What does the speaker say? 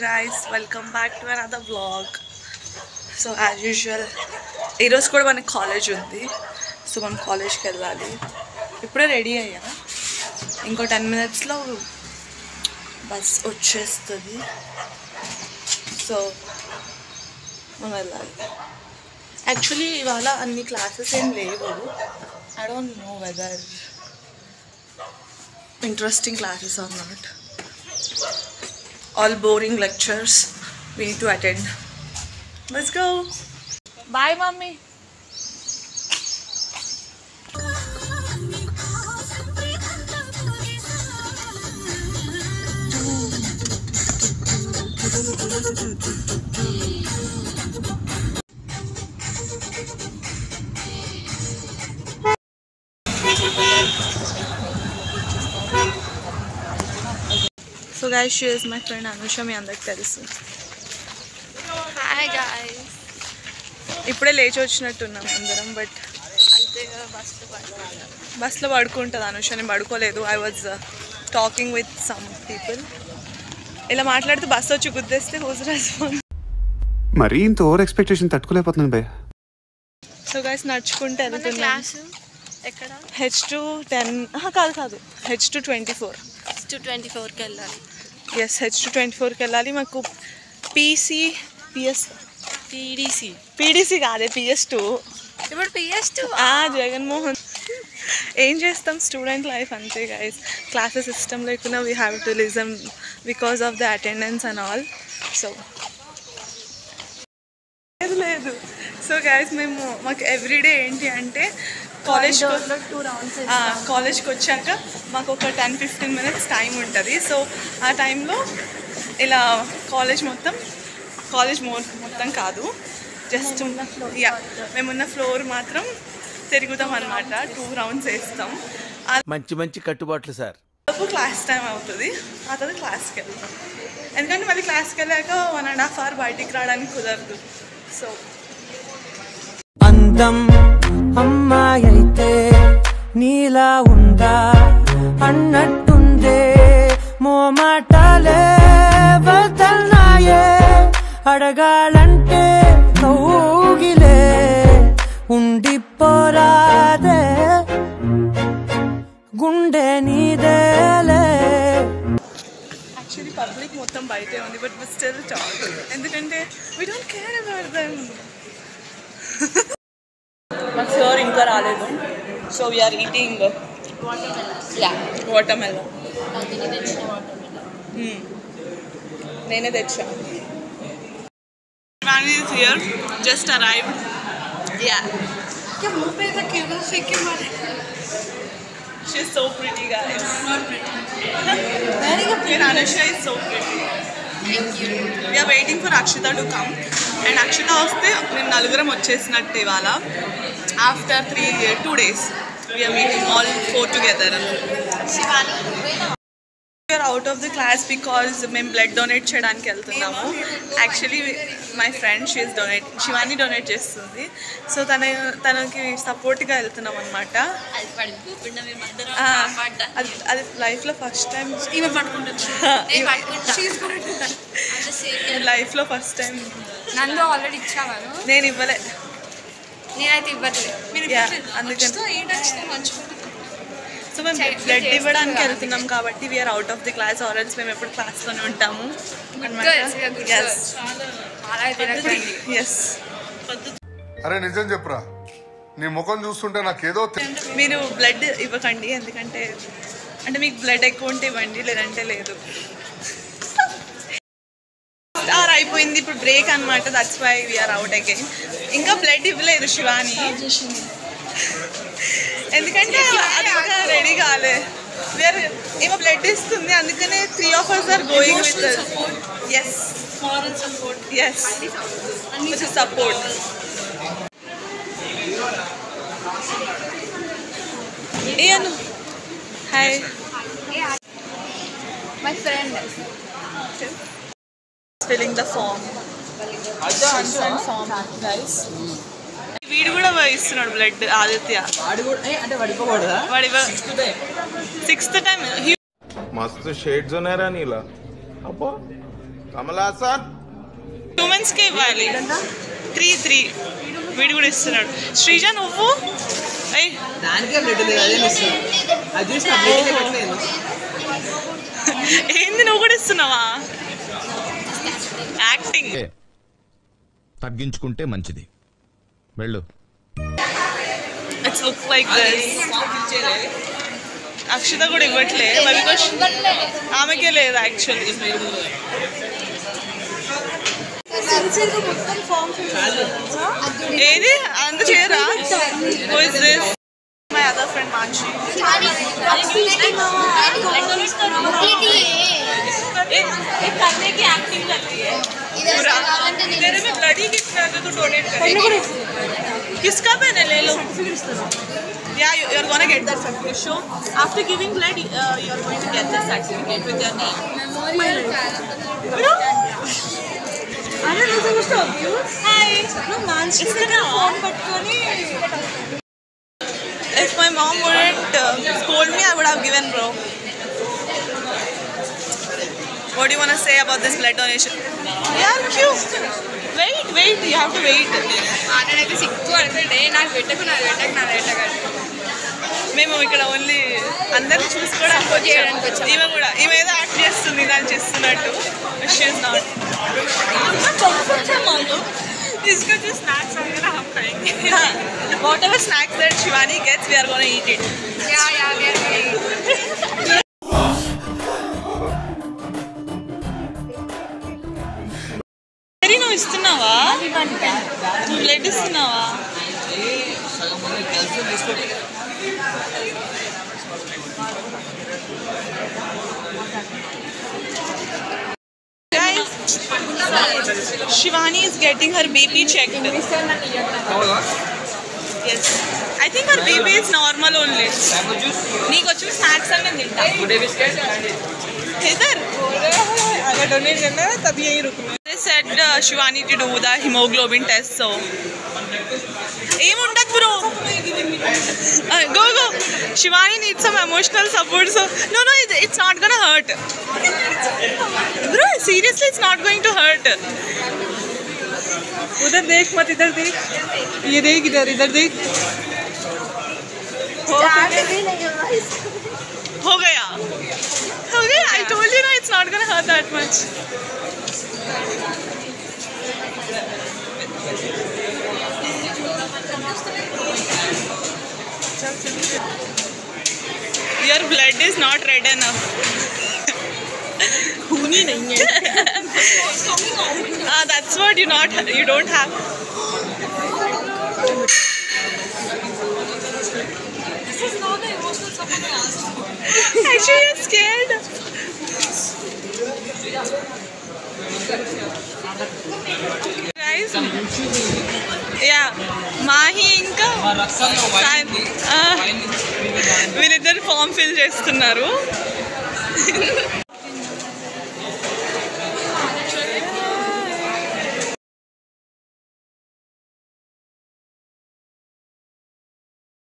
guys, welcome back to another vlog. So as usual, ఈరోజు కూడా మనకి కాలేజ్ ఉంది. సో మనం కాలేజ్కి వెళ్ళాలి. ఇప్పుడే రెడీ అయ్యా. ఇంకో 10 minutesలో బస్ వచ్చేస్తుంది. సో మనం వెళ్ళాలి. యాక్చువల్లీ ఇవాళ అన్ని క్లాసెస్ ఏం లేవు. I don't know whether interesting classes or not. All boring lectures we need to attend. Let's go. Bye mommy. So guys, she is my friend Anusha. మీ అందరికి తెలుసు. Hi guys. ఇప్పుడే లేచి వచ్చినట్టున్నాం అందరం. బట్ అయితే బస్లో పడుకుంటుంది అనుష. నేను పడుకోలేదు. I was talking with some people. ఇలా మాట్లాడుతూ బస్సు వచ్చి గుద్దేస్తే హూజ్ రెస్పాన్స్. మరి ఇంత ఓవర్ ఎక్స్పెక్టేషన్ తట్టుకోలేకపోతున్నాను భయ్య. సో గైస్ నడుచుకుంటే వెళ్తున్నాం. ఎక్కడ? H210 కాదు H224. H224కి వెళ్ళాలి. ఎస్ H224కి వెళ్ళాలి. మాకు పీడీసీ కాదే PS2. ఇప్పుడు PS2 జగన్మోహన్. ఏం చేస్తాం, స్టూడెంట్ లైఫ్ అంతే గైస్. క్లాసెస్ సిస్టమ్ లేకుండా we have to listen because of the attendance and all. So లేదు. సో గైస్ మాకు ఎవ్రీడే ఏంటి అంటే కాలేజ్కి వచ్చాక మాకు ఒక 10-15 minutes టైం ఉంటుంది. సో ఆ టైంలో ఇలా కాలేజ్ మొత్తం కాదు, జస్ట్ మేమున్న ఫ్లోర్ మాత్రం తిరుగుతాం అనమాట. 2 rounds వేస్తాం. మంచి కట్టుబాట్లు సార్. క్లాస్ టైం అవుతుంది. ఆ తర్వాత క్లాస్కి వెళ్తాం. ఎందుకంటే మళ్ళీ క్లాస్కి వెళ్ళాక 1.5 hour బయటికి రావడానికి కుదరదు. సో అందం అమ్మాయి అయితే నీలా ఉందా అన్నట్టుందే, మోమాటాలే వదల్నాయే, అడగాలంటే కౌగిలే ఉండిపోరాదే, గుండె నీదేలే. యాక్చువల్లీ పబ్లిక్ మొత్తం బయటే ఉంది. But we still talk. ఎందుకంటే we don't care about them. మాకు సార్ ఇంకా రాలేదు. So we are eating watermelon. నేనే తెచ్చా. Shivani is here, just arrived. Yeah. She's so pretty, guys. Not pretty. Very good. And Anusha is so pretty. Thank you. We are waiting for Akshita to come. And Akshita వస్తే మేము నలుగురం వచ్చేసినట్టు ఇవాళ. After 2 days we are meeting all 4 together. Shivani, we are out of the class because మేము blood donate చేయడానికి వెళ్తున్నాము. Actually my friend Shivani donate చేస్తుంది. So తనకి సపోర్ట్గా వెళ్తున్నాం అనమాట. అది లైఫ్లో ఫస్ట్ టైం. లైఫ్లో ఫస్ట్ టైం. నందు ఆల్రెడీ ఇచ్చావాను. నేను ఇవ్వలే. నేనైతే ఇవ్వట్లేదు. అందుకని సో మేము బ్లడ్ ఇవ్వడానికి వెళ్తున్నాం కాబట్టి we are out of the class. Or else మేము ఎప్పుడు క్లాస్లోనే ఉంటాము అనమాట. ఎస్. అరే నిజం చెప్పరా, నీ ముఖం చూస్తుంటే నాకేదో. మీరు బ్లడ్ ఇవ్వకండి, ఎందుకంటే మీకు బ్లడ్ ఎక్కువ ఉంటే ఇవ్వండి, లేదంటే లేదు. అయిపోయింది ఇప్పుడు బ్రేక్ అనమాట. That's why we are out again. ఇంకా బ్లడ్ ఇవ్వలేదు శివాని, ఎందుకంటే అది ఇంకా రెడీ కాలే. ఏమో బ్లడ్ ఇస్తుంది, అందుకనే 3 of us are going with us. Yes, moral support. Yes, with support. Ian, hi. My friend filling the form. Consent form, guys. వీడు కూడా ఇస్తున్నాడు బ్లడ్. ఆదిత్య వాడి 6th time. मस्त शेड्स ఉన్నారా నీలా అబ్బో కమలాసన్ హ్యూమన్స్కే ఇవ్వాలి 3 వీడు కూడా ఇస్తున్నాడు. శ్రీజ నువ్వు ఏంది నువ్వు కూడా ఇస్తున్నావా? యాక్టింగ్ తగ్గించుకుంటే మంచిది. వెళ్ళు. It's look like this. Akshita కూడా ఇవ్వట్లే బికాస్ ఆమెకే లేదు యాక్చువల్లీ. ఏది అంత చేయరా? Who is this? My other friend Manshi. करने की एक्टिंग करती है पूरा. तेरे में ब्लड ही कितना है तो डोनेट करेंगे. किसका पेन है? ले लो. Yeah, you are gonna get that certificate. Show after giving blood, you are going to get the certificate with your name. Memorial. I don't know supposed to abuse. Hi. No, Manshi. Phone పట్టుకొని. If my mom wouldn't scold me, I would have given, bro. What do you want to say about this blood donation? Yeah, cute. Wait. You have to wait. ఆడనైతే సిగ్గు అంటే నాకు పెట్టకు మేము ఇక్కడ only అందరిని చూసుకోవడం support చేయడానికి వచ్చాము. ఈమె ఏదో యాక్ట్ చేస్తుంది దాన్ని చేస్తున్నట్టు. इसको जो snacks वगैरह हम खाएंगे. Whatever snacks that Shivani gets, we are going to eat it. Yeah, we are going to eat. నువ్వు ఇస్తున్నావా? నువ్వు బ్లడ్ ఇస్తున్నావా? Guys, Shivani is getting her BP checked. Yes. I think her BP is normal only. నీకు వచ్చి snacks అన్నీ తింటా. इधर अगर डोनेट करना है तब यहीं रुकना. They said Shivani to do the hemoglobin test, so aim undak bro. Go. Shivani needs some emotional support, so no, it's not gonna hurt. Bro, seriously, it's not going to hurt. उधर देख मत, इधर देख. ये देख इधर देख. हो गया. I told you, it's not gonna hurt that much. Your blood is not red enough. खूनी नहीं है. That's what you don't have. This is not the emotional support I asked for. Actually, you're scared. Guys, yeah, Mahi ఇంకా వీళ్ళిద్దరు form fill చేస్తున్నారు.